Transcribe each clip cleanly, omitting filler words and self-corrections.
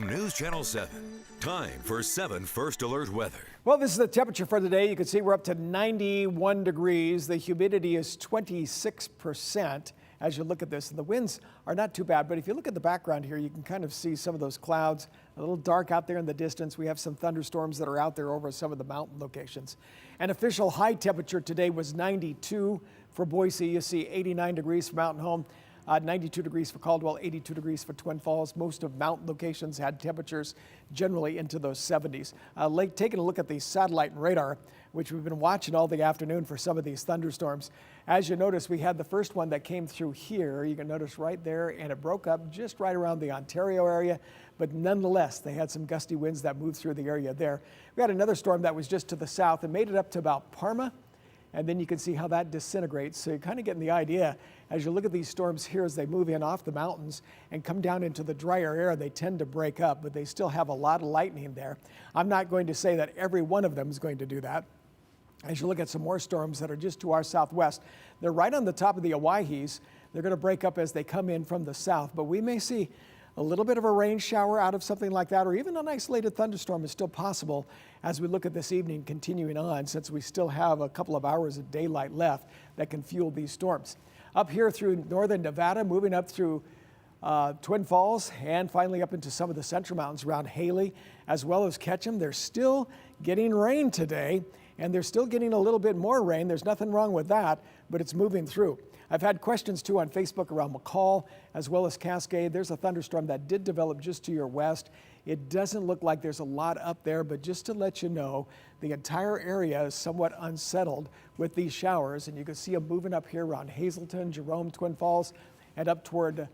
News Channel 7. Time for 7 First Alert weather. Well, this is the temperature for today. You can see we're up to 91 degrees. The humidity is 26% as you look at this. And the winds are not too bad, but if you look at the background here, you can kind of see some of those clouds a little dark out there in the distance. We have some thunderstorms that are out there over some of the mountain locations. An official high temperature today was 92 for Boise. You see 89 degrees for Mountain Home. 92 degrees for Caldwell, 82 degrees for Twin Falls. Most of mountain locations had temperatures generally into those 70s. Taking a look at the satellite and radar, which we've been watching all the afternoon for some of these thunderstorms. As you notice, we had the first one that came through here. You can notice right there, and it broke up just right around the Ontario area. But nonetheless, they had some gusty winds that moved through the area there. We had another storm that was just to the south and made it up to about Parma. And then you can see how that disintegrates. So you're kind of getting the idea as you look at these storms here as they move in off the mountains and come down into the drier air, they tend to break up, but they still have a lot of lightning there. I'm not going to say that every one of them is going to do that. As you look at some more storms that are just to our southwest, they're right on the top of the Owyhees. They're going to break up as they come in from the south, but we may see a little bit of a rain shower out of something like that, or even an isolated thunderstorm is still possible as we look at this evening continuing on, since we still have a couple of hours of daylight left that can fuel these storms. Up here through northern Nevada, moving up through Twin Falls, and finally up into some of the central mountains around Haley, as well as Ketchum. They're still getting rain today, and they're still getting a little bit more rain. There's nothing wrong with that, but it's moving through. I've had questions too on Facebook around McCall as well as Cascade. There's a thunderstorm that did develop just to your west. It doesn't look like there's a lot up there, but just to let you know, the entire area is somewhat unsettled with these showers, and you can see them moving up here around Hazleton, Jerome, Twin Falls, and up toward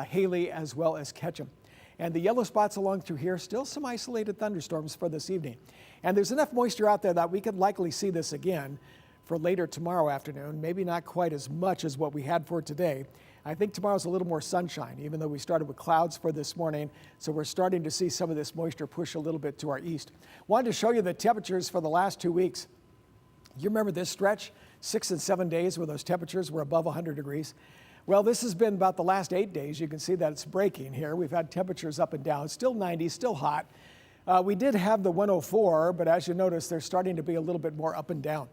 Haley as well as Ketchum. And the yellow spots along through here, still some isolated thunderstorms for this evening. And there's enough moisture out there that we could likely see this again for later tomorrow afternoon, maybe not quite as much as what we had for today. I think tomorrow's a little more sunshine, even though we started with clouds for this morning. So we're starting to see some of this moisture push a little bit to our east. Wanted to show you the temperatures for the last 2 weeks. You remember this stretch, 6 and 7 days where those temperatures were above 100 degrees? Well, this has been about the last 8 days. You can see that it's breaking here. We've had temperatures up and down, still 90, still hot. We did have the 104, but as you notice, they're starting to be a little bit more up and down.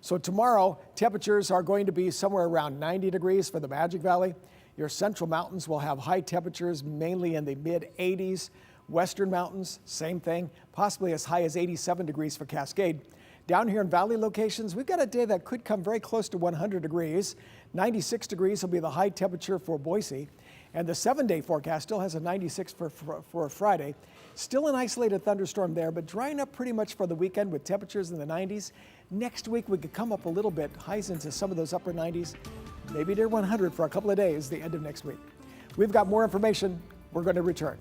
So tomorrow, temperatures are going to be somewhere around 90 degrees for the Magic Valley. Your central mountains will have high temperatures, mainly in the mid-80s. Western mountains, same thing, possibly as high as 87 degrees for Cascade. Down here in valley locations, we've got a day that could come very close to 100 degrees. 96 degrees will be the high temperature for Boise. And the 7-day forecast still has a 96 for Friday. Still an isolated thunderstorm there, but drying up pretty much for the weekend with temperatures in the 90s. Next week, we could come up a little bit, highs into some of those upper 90s, maybe near 100 for a couple of days, the end of next week. We've got more information. We're going to return.